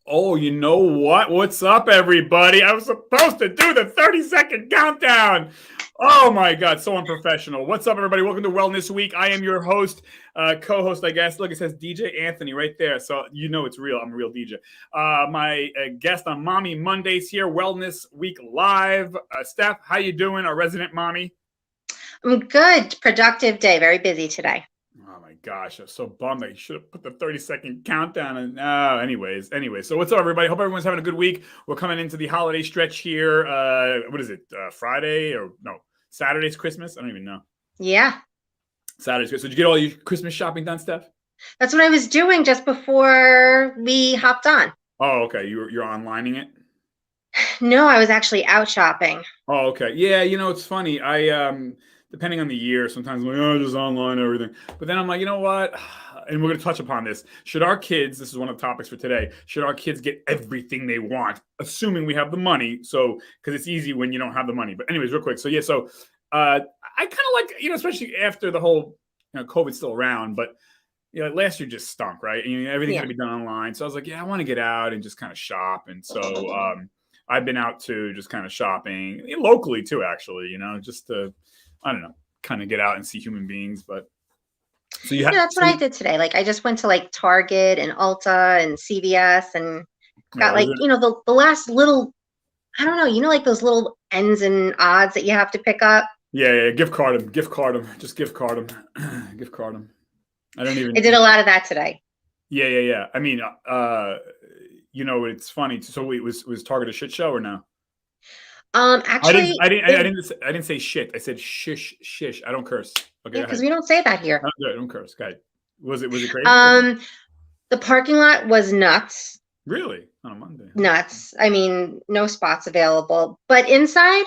Oh, you know what? What's up, everybody? I was supposed to do the 30-second countdown. Oh my God, so unprofessional. What's up, everybody? Welcome to Wellness Week. I am your host, co-host, I guess. Look, it says DJ Anthony right there. So you know it's real. I'm a real DJ. My guest on Mommy Mondays here, Wellness Week Live. Steph, how you doing, our resident mommy? I'm good. Productive day. Very busy today. Oh my gosh, I'm so bummed. I should have put the 30-second countdown. And anyways. So what's up, everybody? Hope everyone's having a good week. We're coming into the holiday stretch here. What is it? Friday or no? Saturday's Christmas? I don't even know. Yeah. Saturday's Christmas. So did you get all your Christmas shopping done, Steph? That's what I was doing just before we hopped on. Oh, okay. You're onlining it? No, I was actually out shopping. Oh, okay. Yeah, it's funny. I depending on the year, sometimes I'm like, just online everything. But then I'm like, you know what? And we're going to touch upon this. Should our kids, this is one of the topics for today, should our kids get everything they want, assuming we have the money? So, because it's easy when you don't have the money. But anyways, real quick. So, I kind of like, especially after the whole, COVID's still around, but, last year just stunk, right? And, everything could be done online. So I was like, I want to get out and just kind of shop. And so I've been out to just kind of shopping locally too, actually, just to, I don't know, kind of get out and see human beings. But so that's what I did today. Like I just went to like Target and Ulta and CVS and got the last little, I don't know, like those little ends and odds that you have to pick up. Yeah. Gift card them. Just gift card them. I did a lot of that today. Yeah. I mean, it's funny. So wait, was Target a shit show or no? Actually, I didn't say shit. I said shish. I don't curse. Okay, because we don't say that here. I don't curse. Go ahead. Was it crazy? The parking lot was nuts. Really? On a Monday? Nuts. I mean, no spots available, but inside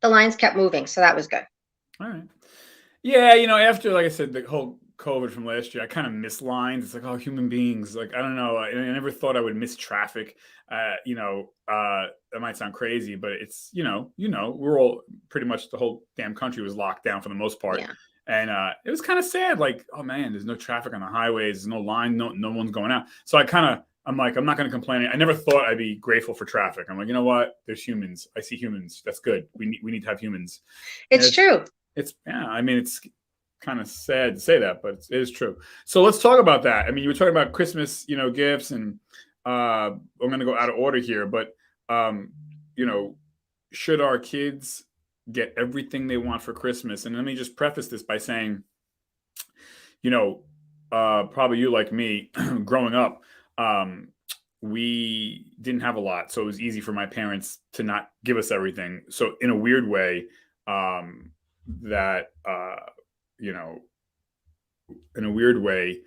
the lines kept moving, so that was good. All right. Yeah, after, like I said, the whole COVID from last year, I kind of miss lines. It's like, oh, human beings. Like, I don't know. I never thought I would miss traffic. That might sound crazy, but it's, we're all pretty much the whole damn country was locked down for the most part. Yeah. And it was kind of sad. Like, oh man, there's no traffic on the highways. There's no line. No one's going out. So I'm like, I'm not going to complain. I never thought I'd be grateful for traffic. I'm like, you know what? There's humans. I see humans. That's good. We need to have humans. It's true. It's kind of sad to say that, but it is true. So let's talk about that. I mean, you were talking about Christmas, gifts, and I'm going to go out of order here, but should our kids get everything they want for Christmas? And let me just preface this by saying, probably you like me, growing up, we didn't have a lot, so it was easy for my parents to not give us everything. So in a weird way, in a weird way,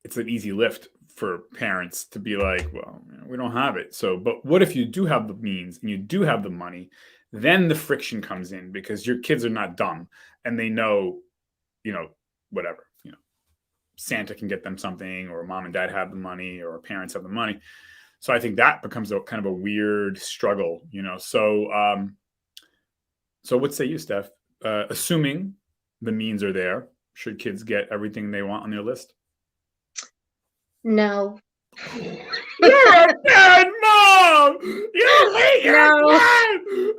it's an easy lift for parents to be like, well, we don't have it. So, but what if you do have the means and you do have the money? Then the friction comes in because your kids are not dumb and they know, whatever, Santa can get them something, or mom and dad have the money, or parents have the money. So I think that becomes a kind of a weird struggle, So, so what say you, Steph? Assuming the means are there, should kids get everything they want on their list? No. You're a bad mom! You hate your kids!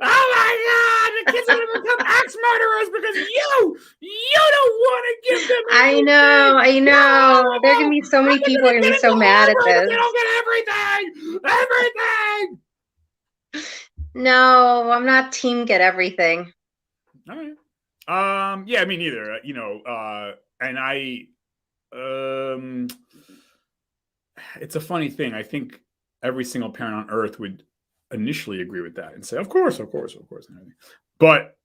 Oh my God! The kids are going to become axe murderers because you don't want to give them everything. I know. There are going to be so many people are going to be so mad at this. They don't get everything! No, I'm not team get everything. All right. Yeah, me neither. And I, it's a funny thing. I think every single parent on earth would initially agree with that and say, of course. But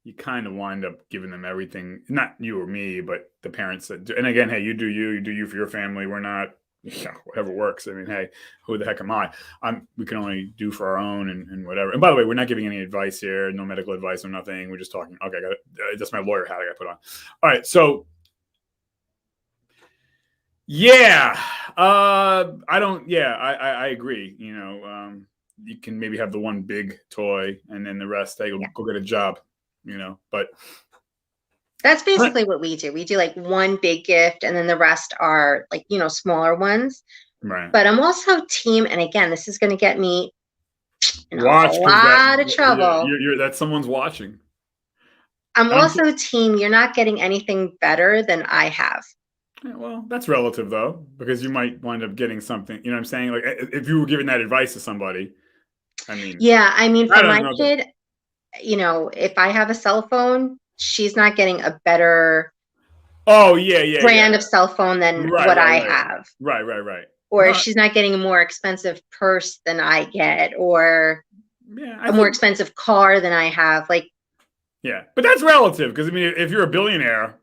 you kind of wind up giving them everything, not you or me, but the parents that do. And again, hey, you do you for your family. We're not, whatever works. I mean, hey, who the heck am I? We can only do for our own and whatever. And by the way, we're not giving any advice here, no medical advice or nothing. We're just talking. Okay, got it. That's my lawyer hat I got put on. All right, so yeah, I agree. You can maybe have the one big toy and then the rest, hey, go get a job, but that's basically what we do. We do like one big gift and then the rest are like, smaller ones. Right. But I'm also team, and again, this is going to get me in a Watch, because lot of yeah, trouble. that someone's watching. I'm And also team, you're not getting anything better than I have. yeah, well, that's relative though, because you might wind up getting something. You know what I'm saying? Like if you were giving that advice to somebody, I mean, Yeah, I mean, I for don't my know. kid, if I have a cell phone, she's not getting a better Oh yeah, yeah, yeah. brand of cell phone than Right, what right, I right, have. right, right, right. Or No, she's not getting a more expensive purse than I get, or yeah, a I more think expensive car than I have. Like, yeah, but that's relative because I mean, if you're a billionaire,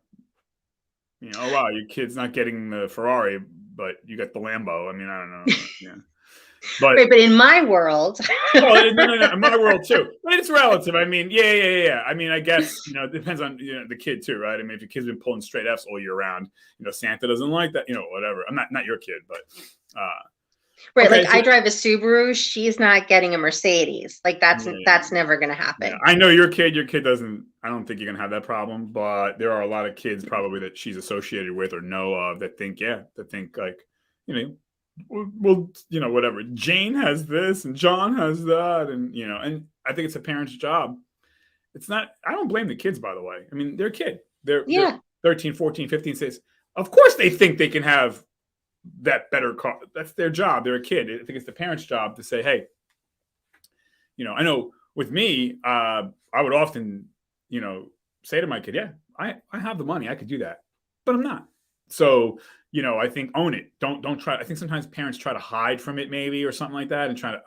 oh wow, your kid's not getting the Ferrari, but you got the Lambo. I mean, I don't know, yeah, but right, but in my world, well, no, no, no, in my world too. But it's relative. I mean, yeah, yeah, yeah, yeah. I mean, I guess it depends on the kid too, right? I mean, if your kid's been pulling straight Fs all year round, Santa doesn't like that, whatever. I'm not your kid, but right, okay. like So I drive a Subaru, she's not getting a Mercedes. Like yeah, that's never gonna yeah, happen. I know your kid. Your kid doesn't. I don't think you're gonna have that problem, but there are a lot of kids probably that she's associated with or know of that think, like, well, whatever. Jane has this and John has that, and I think it's a parent's job. It's not. I don't blame the kids, by the way. I mean, they're a kid. They're Yeah. 13, 14, 15, 6. Of course, they think they can have that better car. That's their job. They're a kid. I think it's the parent's job to say, hey, I know with me, I would often, say to my kid, yeah, I have the money. I could do that, but I'm not. So, I think own it. Don't try. I think sometimes parents try to hide from it maybe or something like that and try to,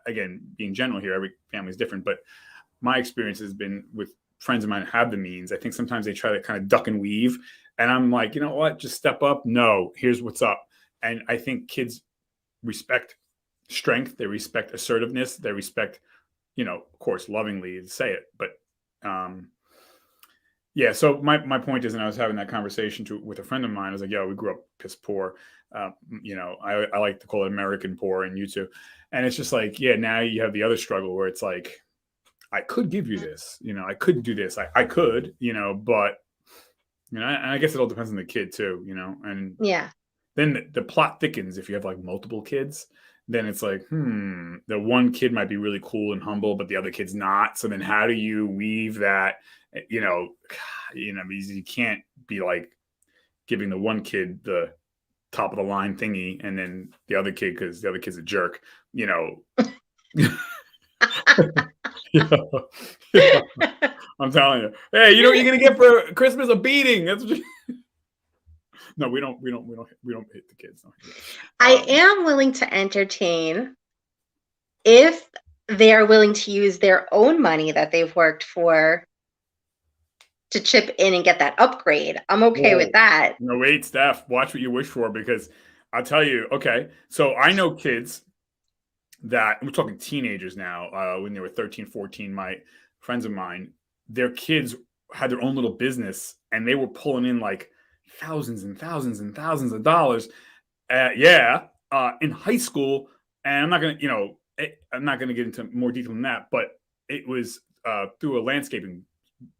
again, being general here, every family is different, but my experience has been with friends of mine who have the means. I think sometimes they try to kind of duck and weave. And I'm like, you know what? Just step up. No, here's what's up. And I think kids respect strength. They respect assertiveness. They respect, of course, lovingly say it. But yeah, so my point is, and I was having that conversation with a friend of mine. I was like, yo, we grew up piss poor. I like to call it American poor, and you too. And it's just like, yeah, now you have the other struggle where it's like, I could give you this, I could do this. I could, but, and I guess it all depends on the kid too, and Yeah. then the plot thickens if you have like multiple kids. Then it's like, the one kid might be really cool and humble, but the other kid's not. So then how do you weave that? Because you can't be like giving the one kid the top of the line thingy and then the other kid, because the other kid's a jerk, I'm telling you. Hey, you know what you're gonna get for Christmas? A beating. That's what no, we don't hit the kids. I am willing to entertain if they are willing to use their own money that they've worked for to chip in and get that upgrade. I'm okay with that. No, wait, Steph, watch what you wish for, because I'll tell you, okay, so I know kids that, we're talking teenagers now, when they were 13, 14, my friends of mine, their kids had their own little business and they were pulling in like thousands and thousands and thousands of dollars. In high school. And I'm not going to, I'm not going to get into more detail than that, but it was through a landscaping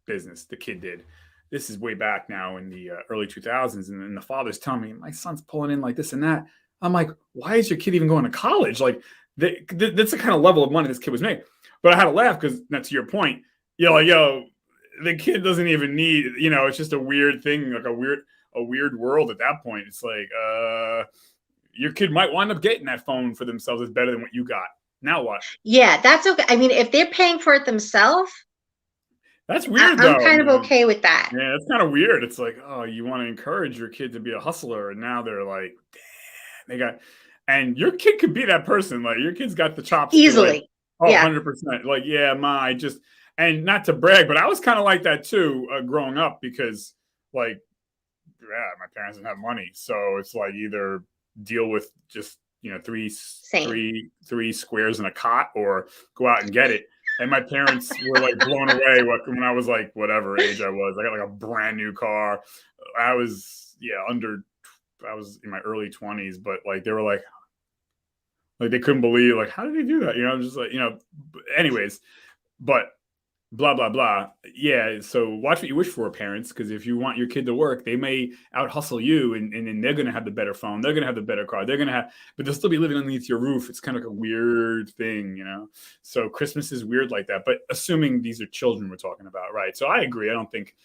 business the kid did. This is way back now in the early 2000s. And then the father's telling me, my son's pulling in like this and that. I'm like, why is your kid even going to college? Like, that's the kind of level of money this kid was making. But I had to laugh because, to your point, the kid doesn't even need, it's just a weird thing, like a weird world at that point. It's like, your kid might wind up getting that phone for themselves. It's better than what you got. Now what? Yeah, that's okay. I mean, if they're paying for it themselves, that's weird, I'm though. kind of okay with that. Yeah, that's kind of weird. It's like, oh, you want to encourage your kid to be a hustler, and now they're like, damn, they got. And your kid could be that person. Like, your kid's got the chops Easily. To, like, oh, Yeah. 100%. Like, yeah, I just, and not to brag, but I was kind of like that too, growing up, because, like, yeah, my parents didn't have money, so it's like either deal with just three squares and a cot, or go out and get it. And my parents were like blown away when I was like whatever age I was. I got like a brand new car. I was I was in my early 20s, but like they were like they couldn't believe, like, how did he do that? Just like anyways, but blah blah blah. Yeah, so watch what you wish for, parents, because if you want your kid to work, they may out hustle you, and then they're gonna have the better phone, they're gonna have the better car, they're gonna have, but they'll still be living underneath your roof. It's kind of like a weird thing, you know. So Christmas is weird like that. But assuming these are children we're talking about, right? So I agree. I don't think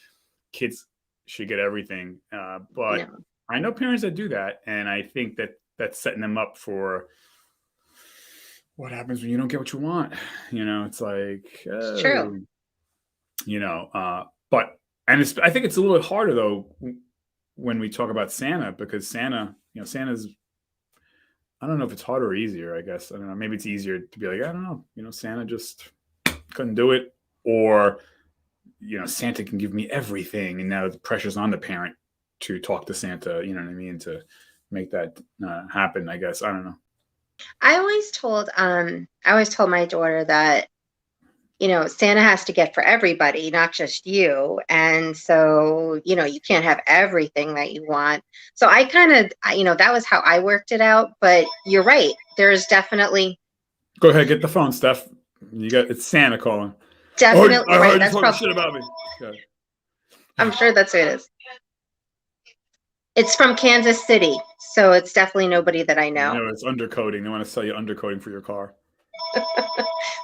kids should get everything, but No. I know parents that do that, and I think that that's setting them up for what happens when you don't get what you want. You know, it's like, It's true. oh, you know, but and I think it's a little bit harder though when we talk about Santa, because Santa, you know, Santa's, I don't know if it's harder or easier. I guess I don't know. Maybe it's easier to be like, I don't know, you know, Santa just couldn't do it, or you know, Santa can give me everything, and now the pressure's on the parent to talk to Santa. You know what I mean? To make that happen. I guess I don't know. I always told my daughter that, Santa has to get for everybody, not just you. And so, you can't have everything that you want. So I kind of, that was how I worked it out. But you're right. There's definitely, Go ahead, get the phone, Steph. It's Santa calling. definitely I right. heard you That's talking probably, shit about me. Okay. I'm sure that's who it is. It's from Kansas City. So it's definitely nobody that I You know. know, it's undercoating. They want to sell you undercoating for your car.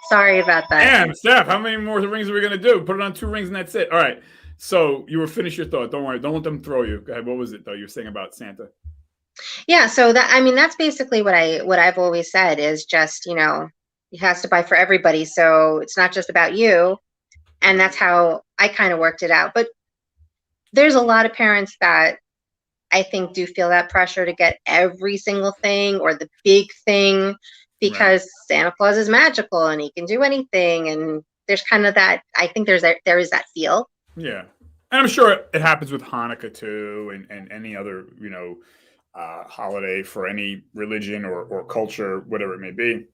Sorry about that. Damn, Steph, how many more rings are we gonna do? Put it on 2 rings and that's it. All right. So you were finished your thought. Don't worry. Don't let them throw you. Go ahead. What was it though? You were saying about Santa. Yeah, so that's basically what I've always said is just, he has to buy for everybody. So it's not just about you. And that's how I kind of worked it out. But there's a lot of parents that I think do feel that pressure to get every single thing or the big thing Right. because Santa Claus is magical and he can do anything. And there's kind of that, I think there is that feel. Yeah. And I'm sure it happens with Hanukkah too, and any other, you know, holiday for any religion or culture, whatever it may be,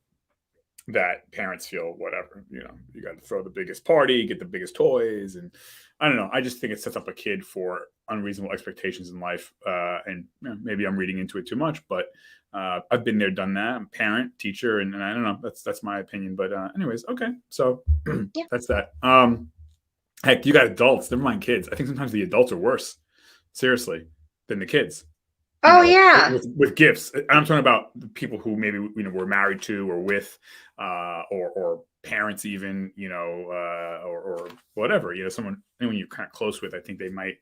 that parents feel whatever, you know, you got to throw the biggest party, get the biggest toys. And I don't know. I just think it sets up a kid for unreasonable expectations in life. And maybe I'm reading into it too much, but I've been there, done that. I'm parent, teacher, and I don't know. That's my opinion. But anyways, okay. So Yeah. that's that. Heck, you got adults. Never mind kids. I think sometimes the adults are worse, seriously, than the kids. You Oh, know, yeah. with gifts. I'm talking about the people who maybe were married to or with, or parents even, or whatever. Anyone you're kind of close with. I think they might,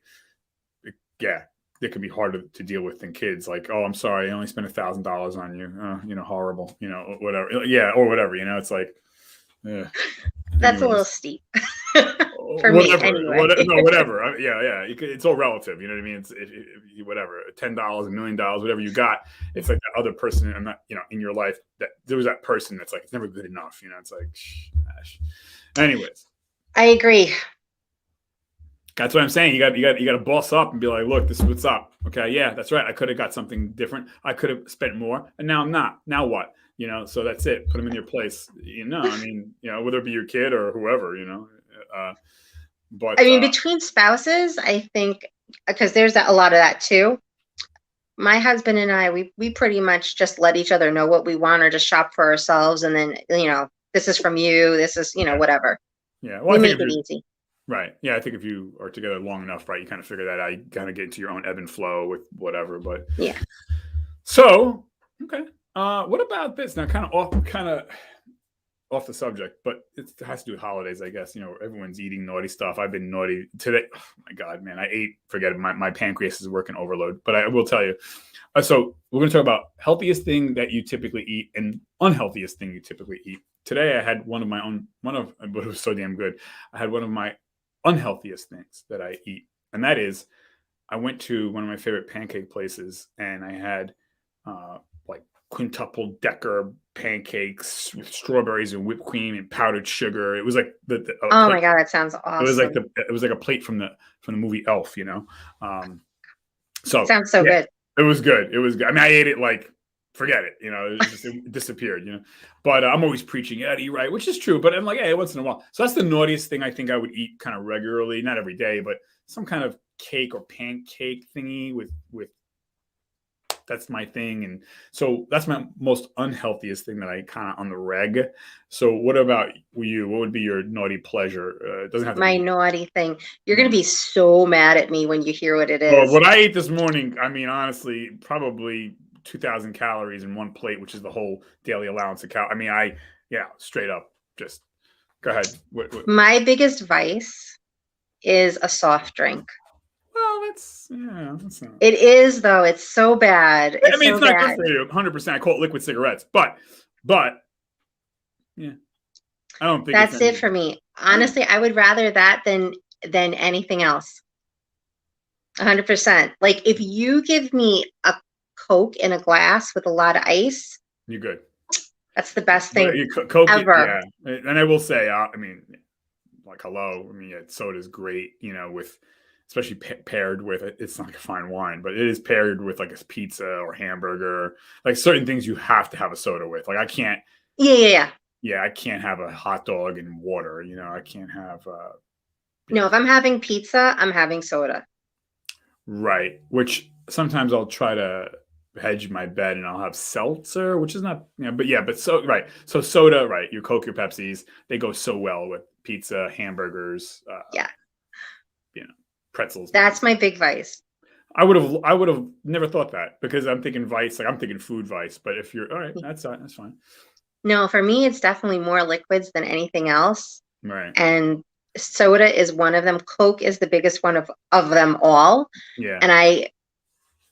yeah, it can be harder to deal with than kids. Like, oh, I'm sorry, I only spent $1,000 on you. Horrible. Whatever. Yeah, or whatever. It's like, yeah. That's a little Anyways. steep for me anyway. Whatever. Yeah. It's all relative. You know what I mean? It's whatever. $10, $1,000,000, whatever you got. It's like the other person. I'm not, in your life that there was that person that's like it's never good enough. It's like, gosh. Anyways, I agree. that's what I'm saying. You got to boss up and be like, look, this is what's up. Okay, yeah, that's right. I could have got something different. I could have spent more, and now I'm not. Now what? So that's it. Put them in your place. Whether it be your kid or whoever. But I mean, between spouses, I think because there's a lot of that too. My husband and I, we pretty much just let each other know what we want or just shop for ourselves, and then this is from you. This is whatever. Yeah, well, we make it easy. Right. Yeah, I think if you are together long enough, right, you kind of figure that out. You kind of get into your own ebb and flow with whatever. But yeah. So okay. What about this? Now, kind of off the subject, but it has to do with holidays, I guess. Everyone's eating naughty stuff. I've been naughty today. Oh my God, man, I ate. Forget it. My pancreas is working overload. But I will tell you. So we're going to talk about healthiest thing that you typically eat and unhealthiest thing you typically eat. Today, I had but it was so damn good. I had one of my unhealthiest things that I eat, and that is, I went to one of my favorite pancake places, and I had like quintuple decker pancakes with strawberries and whipped cream and powdered sugar. It was like oh my God, that sounds awesome. It was like a plate from the movie Elf, So it sounds so good. It was good. It was good. I mean, I ate it like, forget it. It disappeared. But I'm always preaching, yeah, eat right, which is true. But I'm like, hey, once in a while. So that's the naughtiest thing I think I would eat kind of regularly, not every day, but some kind of cake or pancake thingy with that's my thing. And so that's my most unhealthiest thing that I kind of on the reg. So what about you? What would be your naughty pleasure? It doesn't have to My be. naughty thing. You're gonna be so mad at me when you hear what it Well, is. what I ate this morning, I mean, honestly, probably 2,000 calories in one plate, which is the whole daily allowance of cal. I mean, yeah, straight up, just go ahead. My biggest vice is a soft drink. Well, that's not. It is though. It's so bad. I It's mean, so it's not good bad. for you. 100%. I call it liquid cigarettes, but yeah, I don't think That's it for me. Honestly, I would rather that than anything else. 100%. Like if you give me a Coke in a glass with a lot of ice, you're good. that's the best thing Coke, ever. yeah. And I will say, I mean, like hello, I mean, yeah, soda's great, with especially paired with it. It's not like a fine wine, but it is paired with like a pizza or hamburger, like certain things you have to have a soda with. Like I can't. Yeah. Yeah, I can't have a hot dog and water. I can't have. No, if I'm having pizza, I'm having soda. Right, which sometimes I'll try to hedge my bet and I'll have seltzer, which is not, but right. So soda, right? Your Coke, your Pepsis, they go so well with pizza, hamburgers, Yeah. Pretzels. That's my big vice. I would have never thought that because I'm thinking vice, like I'm thinking food vice. But if you're all right, that's fine. No, for me, it's definitely more liquids than anything else. Right. And soda is one of them. Coke is the biggest one of them all. Yeah. And I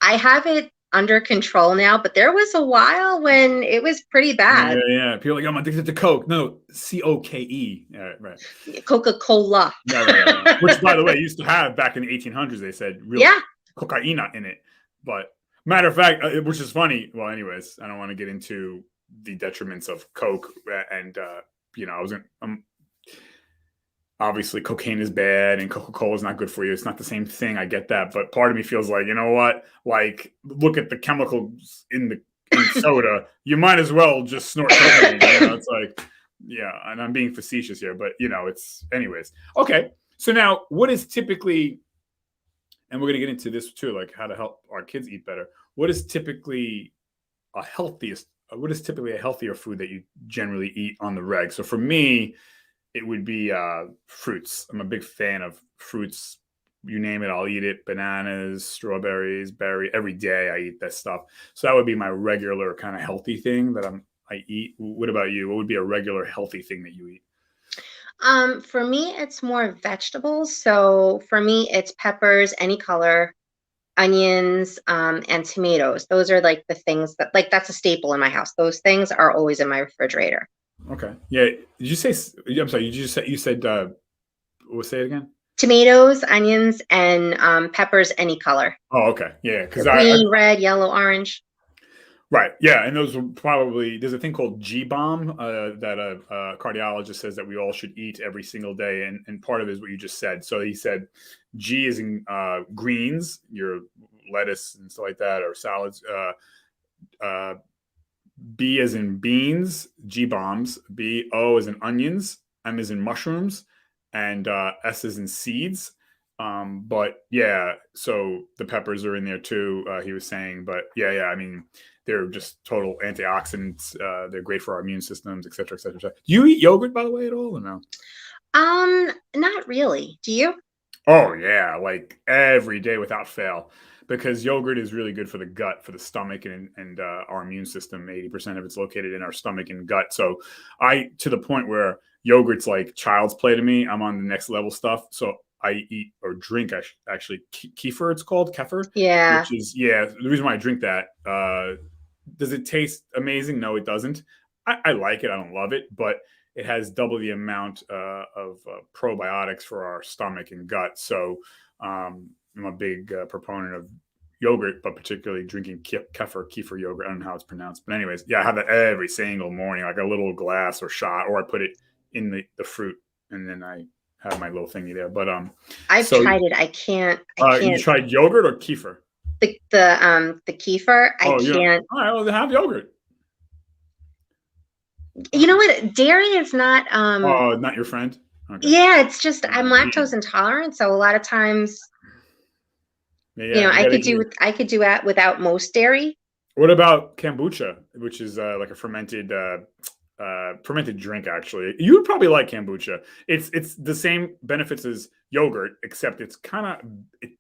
have it under control now, but there was a while when it was pretty bad. Yeah. People are like, I'm addicted to Coke. No, COKE. Right. Coca-Cola. Right. Which, by the way, used to have back in the 1800s. They said real cocaine in it. But matter of fact, which is funny. Well, anyways, I don't want to get into the detriments of Coke, and obviously cocaine is bad and Coca-Cola is not good for you. It's not the same thing. I get that. But part of me feels like, you know what? Like, look at the chemicals in soda. You might as well just snort cocaine. It's like, yeah, and I'm being facetious here, but it's anyways. Okay. So now what is typically, and we're going to get into this too, like how to help our kids eat better. What is typically a healthier food that you generally eat on the reg? So for me, it would be fruits. I'm a big fan of fruits. You name it, I'll eat it. Bananas, strawberries, berry. Every day I eat that stuff. So that would be my regular kind of healthy thing that I eat. What about you? What would be a regular healthy thing that you eat? For me, it's more vegetables. So for me, it's peppers, any color, onions, and tomatoes. Those are like the things that's a staple in my house. Those things are always in my refrigerator. Okay. Yeah. Did you say? I'm sorry. You said. We'll say it again. Tomatoes, onions, and peppers, any color. Oh, okay. Yeah. Because green, red, yellow, orange. Right. Yeah. And those will probably, there's a thing called Gbomb that a cardiologist says that we all should eat every single day. And part of it is what you just said. So he said G is in greens, your lettuce and stuff like that, or salads. B is in beans, G-bombs. O is in onions. M is in mushrooms. And S is in seeds. But yeah, so the peppers are in there too, he was saying. But yeah, I mean, they're just total antioxidants. They're great for our immune systems, et cetera, et cetera, et cetera. Do you eat yogurt, by the way, at all, or no? Not really. Do you? Oh yeah, like every day without fail, because yogurt is really good for the gut, for the stomach, and our immune system. 80% of it's located in our stomach and gut. So to the point where yogurt's like child's play to me. I'm on the next level stuff. So I eat or drink actually kefir. It's called kefir. Yeah. Which is the reason why I drink that. Does it taste amazing? No, it doesn't. I like it. I don't love it, but it has double the amount of probiotics for our stomach and gut. So I'm a big proponent of yogurt, but particularly drinking kefir yogurt. I don't know how it's pronounced, but anyways, yeah, I have that every single morning, like a little glass or shot, or I put it in the fruit, and then I have my little thingy there. But I've tried it. I can't. You tried yogurt or kefir? The kefir. I can't. All right, well, then have yogurt. You know what? Dairy is not. Not your friend. Okay. Yeah, it's just I'm lactose intolerant, so a lot of times, I could do it without most dairy. What about kombucha, which is like a fermented drink? Actually, you would probably like kombucha. It's the same benefits as yogurt, except it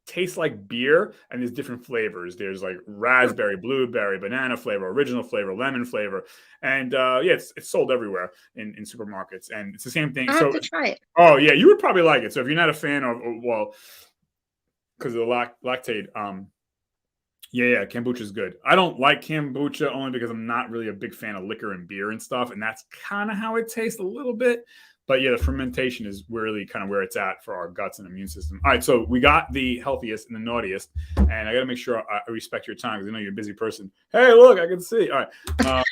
tastes like beer, and there's different flavors. There's like raspberry, blueberry, banana flavor, original flavor, lemon flavor, and yeah, it's sold everywhere in supermarkets, and it's the same thing. I have So, to try it. oh yeah, you would probably like it. So if you're not a fan of, well, because of the lactate, yeah, kombucha is good. I don't like kombucha only because I'm not really a big fan of liquor and beer and stuff, and that's kind of how it tastes a little bit. But yeah, the fermentation is really kind of where it's at for our guts and immune system. All right, so we got the healthiest and the naughtiest, and I got to make sure I respect your time because I know you're a busy person. Hey, look, I can see. All right,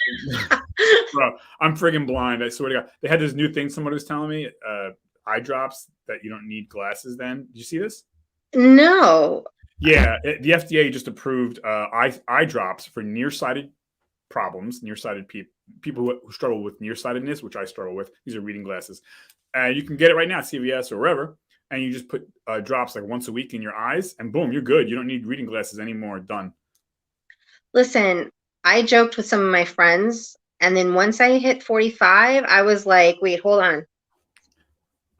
bro, I'm friggin' blind. I swear to God, they had this new thing. Somebody was telling me, eye drops that you don't need glasses. Then, did you see this? No. Yeah, the FDA just approved eye drops for nearsighted problems, nearsighted people who struggle with nearsightedness, which I struggle with. These are reading glasses. You can get it right now at CVS or wherever, and you just put drops like once a week in your eyes, and boom, you're good. You don't need reading glasses anymore. Done. Listen, I joked with some of my friends, and then once I hit 45, I was like, wait, hold on.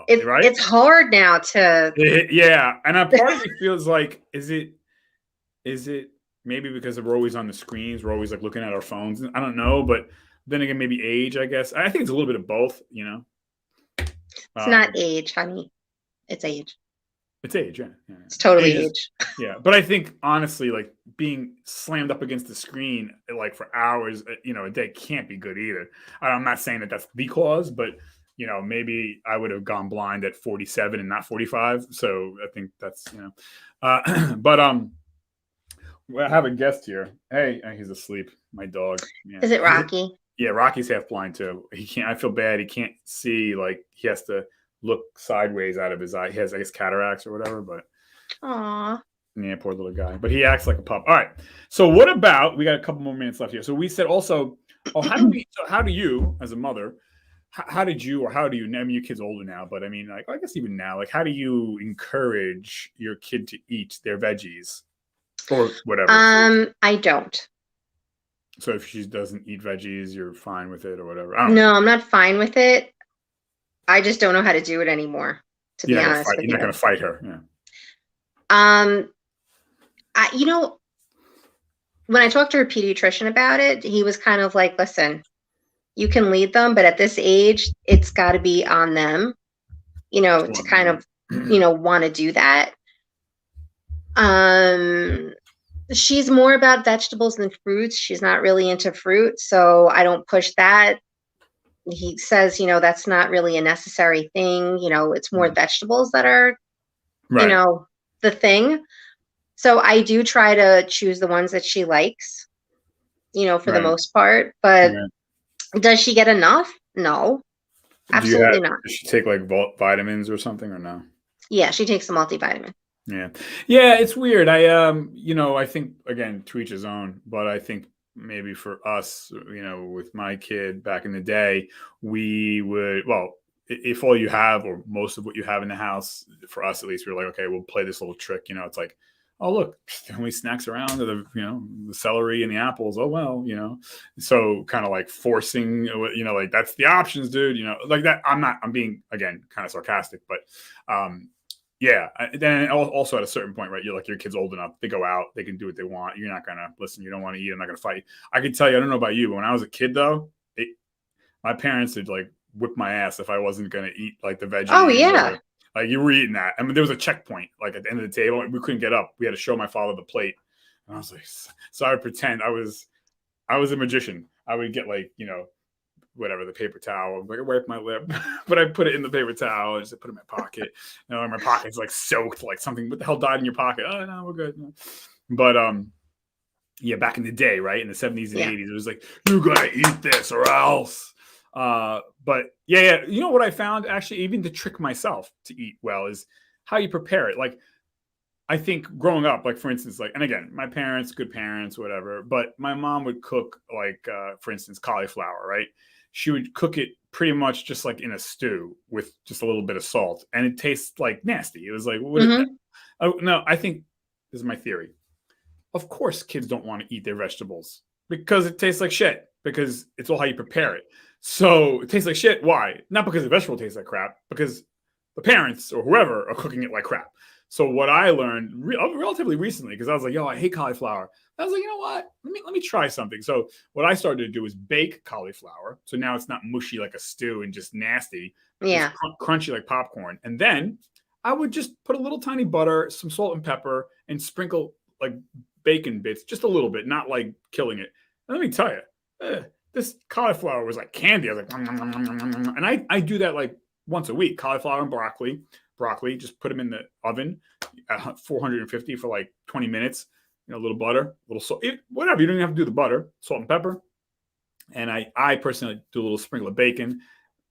Right? It's hard now to. Yeah, and a part of me feels like, is it maybe because we're always on the screens, we're always like looking at our phones? I don't know, but then again, maybe age, I guess. I think it's a little bit of both, you know. It's not age, honey. It's age. It's age, yeah. It's totally age. Yeah, but I think honestly, like being slammed up against the screen like for hours, a day can't be good either. I'm not saying that that's the cause, but maybe I would have gone blind at 47 and not 45. So I think that's but I have a guest here. Hey, he's asleep. My dog. Yeah. Is it Rocky? Yeah, Rocky's half blind too. He can't. I feel bad. He can't see. Like he has to look sideways out of his eye. He has, I guess, cataracts or whatever. But Aw. yeah, poor little guy. But he acts like a pup. All right. So what about? We got a couple more minutes left here. So we said also. Oh, how do you, as a mother, how did you, or how do you? I mean, your kid's older now, but I mean, like, I guess even now, like, how do you encourage your kid to eat their veggies or whatever? I don't. So if she doesn't eat veggies, you're fine with it or whatever. No, I'm not fine with it. I just don't know how to do it anymore, to be honest with you. You're not going to fight her. Yeah. When I talked to her pediatrician about it, he was kind of like, listen, you can lead them, but at this age, it's got to be on them, to kind of, want to do that. She's more about vegetables than fruits. She's not really into fruit, so I don't push that. He says, that's not really a necessary thing. It's more vegetables that are, right. The thing. So I do try to choose the ones that she likes, for the most part. But does she get enough? No, absolutely not. Does she take like vitamins or something or no? Yeah, she takes a multivitamin. Yeah, it's weird. I think again, to each his own. But I think maybe for us, with my kid back in the day, we would, well, if all you have or most of what you have in the house, for us at least, we were like, okay, we'll play this little trick. It's like, oh look, the only snacks around are the celery and the apples. Oh well, so kind of like forcing, like that's the options, dude. Like that. I'm being again kind of sarcastic, but yeah. Then also at a certain point, right? You're like, your kid's old enough. They go out. They can do what they want. You're not gonna listen. You don't want to eat. I'm not gonna fight. I can tell you. I don't know about you, but when I was a kid, though, my parents would like whip my ass if I wasn't gonna eat like the veggies. Oh yeah. Like you were eating that. I mean, there was a checkpoint. Like at the end of the table, we couldn't get up. We had to show my father the plate, and I was like, so I would pretend I was a magician. I would get like whatever, the paper towel. Like I wipe my lip, but I put it in the paper towel and just put it in my pocket. And my pocket's like soaked, like something. What the hell died in your pocket? Oh no, we're good. But yeah, back in the day, right in the 70s and 80s, it was like, you gotta eat this or else. But yeah. What I found actually, even to trick myself to eat well, is how you prepare it. Like I think growing up, like for instance, like, and again, my parents, good parents, whatever, but my mom would cook like, for instance, cauliflower, right? She would cook it pretty much just like in a stew with just a little bit of salt, and it tastes like nasty. It was like, what is that? Oh no, I think this is my theory. Of course, kids don't want to eat their vegetables Because it tastes like shit. Because it's all how you prepare it. So it tastes like shit. Why? Not because the vegetable tastes like crap. Because the parents or whoever are cooking it like crap. So what I learned relatively recently, because I was like, yo, I hate cauliflower. I was like, you know what? Let me try something. So what I started to do is bake cauliflower. So now it's not mushy like a stew and just nasty. Yeah. It's crunchy like popcorn. And then I would just put a little tiny butter, some salt and pepper, and sprinkle like bacon bits, just a little bit, not like killing it. And let me tell you, this cauliflower was like candy. I was like, and I do that like once a week. Cauliflower and broccoli, just put them in the oven at 450 for like 20 minutes. You know, a little butter, a little salt, whatever. You don't even have to do the butter, salt and pepper. And I personally do a little sprinkle of bacon,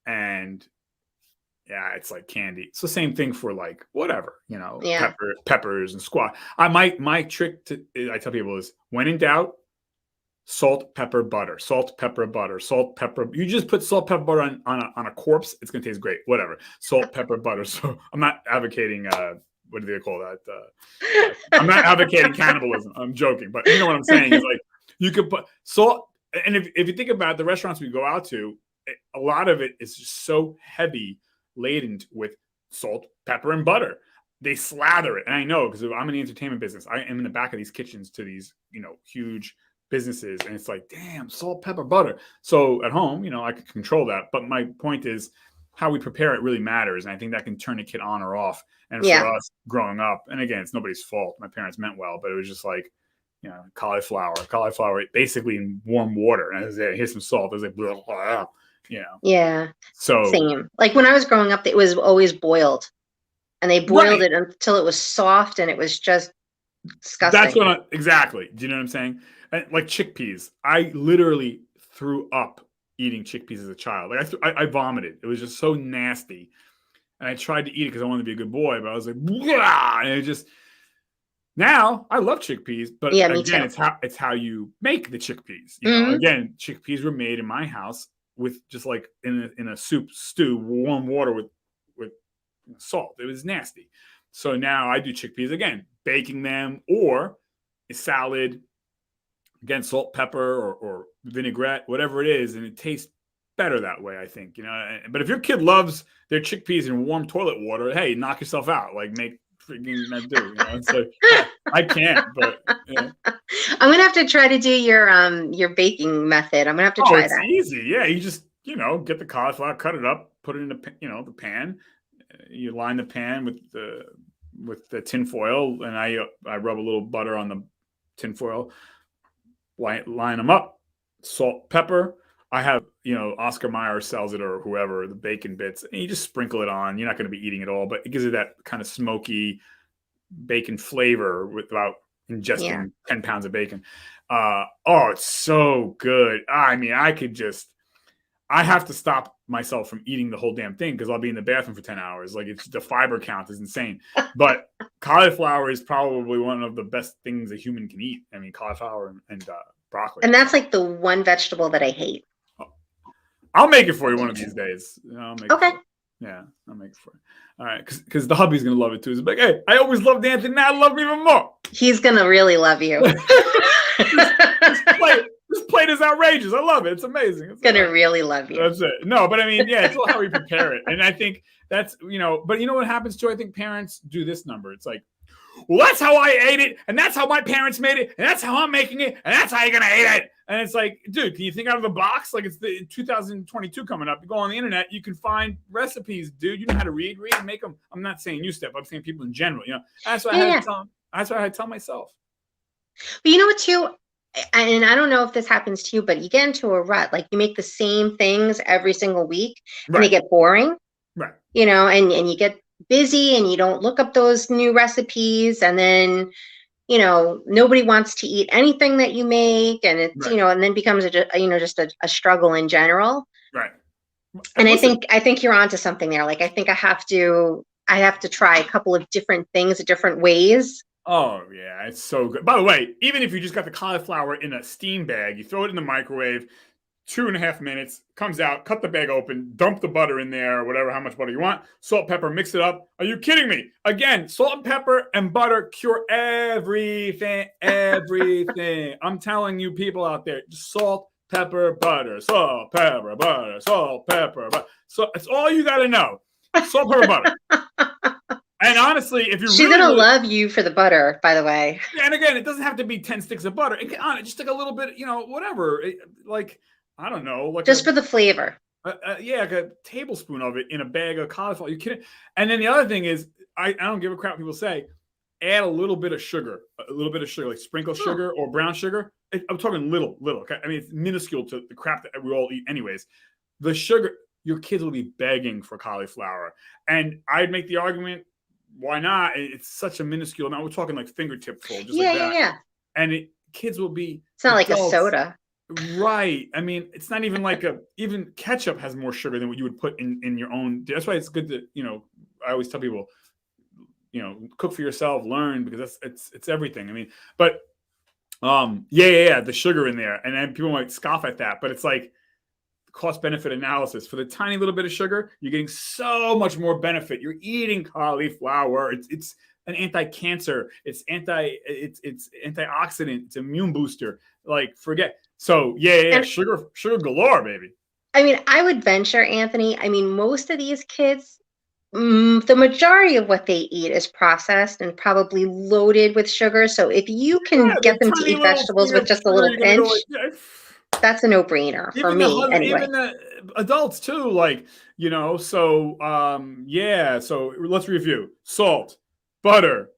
and yeah, it's like candy. It's the same thing for like whatever, you know, peppers and squash. My trick I tell people is when in doubt, salt, pepper, butter, salt, pepper, butter, salt, pepper. You just put salt, pepper, butter on a corpse. It's gonna taste great. Whatever, salt, pepper, butter. So I'm not advocating. What do they call that? I'm not advocating cannibalism. I'm joking, but you know what I'm saying is like you could put salt. And if you think about it, the restaurants we go out to, a lot of it is just so heavy laden with salt, pepper, and butter. They slather it, and I know because I'm in the entertainment business. I am in the back of these kitchens to these huge businesses, and it's like, damn, salt, pepper, butter. So at home, I could control that. But my point is how we prepare it really matters, and I think that can turn a kid on or off. And for us growing up, and again, it's nobody's fault. My parents meant well, but it was just like, cauliflower basically in warm water. And here's some salt. It was like, blah, blah, blah, Yeah. So same. Like when I was growing up, it was always boiled, and they boiled it until it was soft, and it was just disgusting. That's exactly. Do you know what I'm saying? And like chickpeas, I literally threw up eating chickpeas as a child. Like I vomited. It was just so nasty. And I tried to eat it because I wanted to be a good boy, but I was like, blah! And it just. Now I love chickpeas, but again, it's how you make the chickpeas. Again, chickpeas were made in my house with just like in a stew, warm water with salt. It was nasty. So now I do chickpeas again, baking them or a salad, again, salt, pepper, or vinaigrette, whatever it is, and it tastes better that way, I think. But if your kid loves their chickpeas in warm toilet water, hey, knock yourself out. Like make freaking that do. It's like I can't, but I'm gonna have to try to do your baking method. I'm gonna have to try that. It's easy. Yeah, you just get the cauliflower, cut it up, put it in the pan. You line the pan with the tin foil, and I rub a little butter on the tin foil. Line them up, salt, pepper. I have, Oscar Mayer sells it or whoever, the bacon bits, and you just sprinkle it on. You're not going to be eating it all, but it gives it that kind of smoky bacon flavor without ingesting 10 pounds of bacon. It's so good. I mean, I have to stop myself from eating the whole damn thing because I'll be in the bathroom for 10 hours. Like the fiber count is insane. But cauliflower is probably one of the best things a human can eat. I mean, cauliflower and broccoli. And that's like the one vegetable that I hate. I'll make it for you one of these days. Okay. Yeah, I'll make it for you. All right, because the hubby's gonna love it too. He's like, hey, I always loved Anthony, now I love him even more. He's gonna really love you. This plate is outrageous. I love it. It's amazing. It's gonna really love you. That's it. No, but I mean, it's all how we prepare it, and I think that's But you know what happens too? I think parents do this number. It's like, well, that's how I ate it, and that's how my parents made it, and that's how I'm making it, and that's how you're gonna eat it. And it's like, dude, can you think out of the box? Like it's the 2022 coming up. You go on the internet, you can find recipes, dude. You know how to read and make them. I'm not saying you, Steph. I'm saying people in general. That's what I had to tell them. That's what I had to tell myself. But you know what, too? And I don't know if this happens to you, but you get into a rut. Like you make the same things every single week, and they get boring. Right. And you get busy, and you don't look up those new recipes, and then nobody wants to eat anything that you make, and it's and then becomes just a struggle in general. Right. And I think you're onto something there. Like I think I have to try a couple of different things, different ways. Oh yeah, it's so good. By the way, even if you just got the cauliflower in a steam bag, you throw it in the microwave, 2.5 minutes, comes out, cut the bag open, dump the butter in there, whatever, how much butter you want, salt, pepper, mix it up. Are you kidding me? Again, salt and pepper and butter cure everything, everything. I'm telling you people out there, just salt, pepper, butter, salt, pepper, butter, salt, pepper, butter. So it's all you got to know. Salt, pepper, butter. And honestly, if you're she's really, gonna love you for the butter, by the way. and again, it doesn't have to be 10 sticks of butter. Just like a little bit, whatever. Like, I don't know, like just for the flavor. Yeah, like a tablespoon of it in a bag of cauliflower. You kidding? And then the other thing is, I don't give a crap what people say. Add a little bit of sugar, like sprinkle sugar or brown sugar. I'm talking little. Okay? I mean, it's minuscule to the crap that we all eat, anyways. The sugar, your kids will be begging for cauliflower, and I'd make the argument, why not? It's such a minuscule amount. We're talking like fingertip full, just like that. Yeah. And kids will be. It's not like a soda. Right. I mean, it's not even like even ketchup has more sugar than what you would put in your own. That's why it's good to, I always tell people, cook for yourself, learn, because it's everything. I mean, but the sugar in there. And then people might scoff at that, but it's like cost benefit analysis. For the tiny little bit of sugar, you're getting so much more benefit. You're eating cauliflower. It's an anti-cancer. It's antioxidant. It's immune booster. Like, forget. So sugar galore, baby. I mean, I would venture, Anthony. I mean, most of these kids, the majority of what they eat is processed and probably loaded with sugar. So if you can get them to eat vegetables with just a little pinch, that's a no-brainer for me. Anyway, even the adults too, like, So So let's review: salt, butter,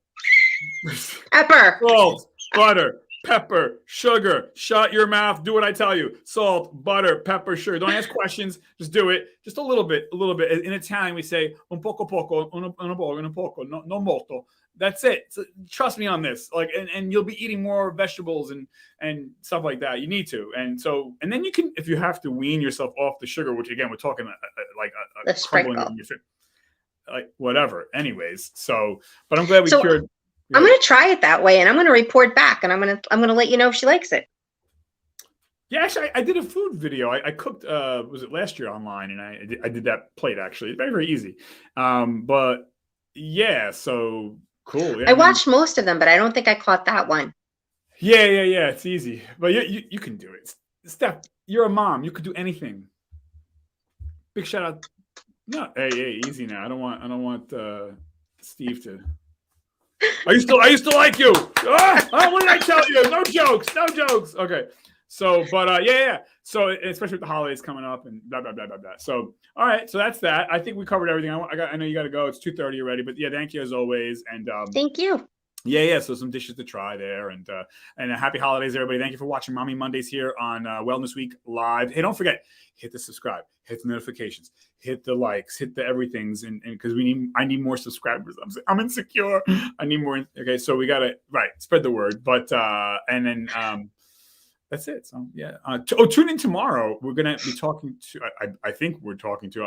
pepper, salt, butter, pepper, sugar. Shut your mouth. Do what I tell you. Salt, butter, pepper, sugar. Don't ask questions. Just do it. Just a little bit. In Italian, we say un poco, un poco, no molto. That's it. So, trust me on this. Like, and you'll be eating more vegetables and stuff like that. You need to. And then you can, if you have to wean yourself off the sugar, which again, we're talking like the sprinkle, like whatever. Anyways, but I'm glad we cured. I'm going to try it that way, and I'm going to report back, and I'm going to let you know if she likes it. Yeah, actually, I did a food video. I cooked, was it last year online, and I did that plate, actually. It's very, very easy. But yeah, so cool. Yeah, I watched most of them, but I don't think I caught that one. Yeah. It's easy, but you can do it. Steph, you're a mom. You could do anything. Big shout out. No, hey, easy now. I don't want Steve to. I used to like you. What did I tell you? No jokes. Okay. So, but So, especially with the holidays coming up and blah blah blah blah blah. So, all right. So that's that. I think we covered everything. I know you got to go. It's 2:30 already. But yeah, thank you as always. And thank you. Yeah. So some dishes to try there, and happy holidays, everybody. Thank you for watching Mommy Mondays here on Wellness Week Live. Hey, don't forget, hit the subscribe, hit the notifications, hit the likes, hit the everythings, and because I need more subscribers. I'm insecure. I need more. Okay, so we gotta spread the word. But and then that's it. So yeah. Tune in tomorrow. We're gonna be talking to. I think we're talking to.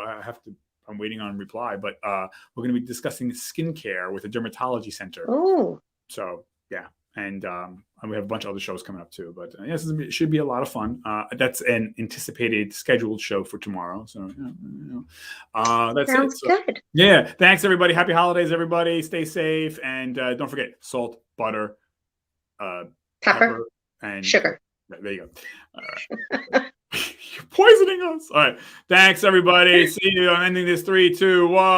I'm waiting on a reply, but we're going to be discussing skincare with a dermatology center. Oh. So yeah, and we have a bunch of other shows coming up too. But yes, it should be a lot of fun. That's an anticipated scheduled show for tomorrow. So that's Sounds good. Yeah, thanks everybody. Happy holidays, everybody. Stay safe, and don't forget salt, butter, pepper, and sugar. There you go. You're poisoning us. All right. Thanks, everybody. See you on ending this 3, 2, 1.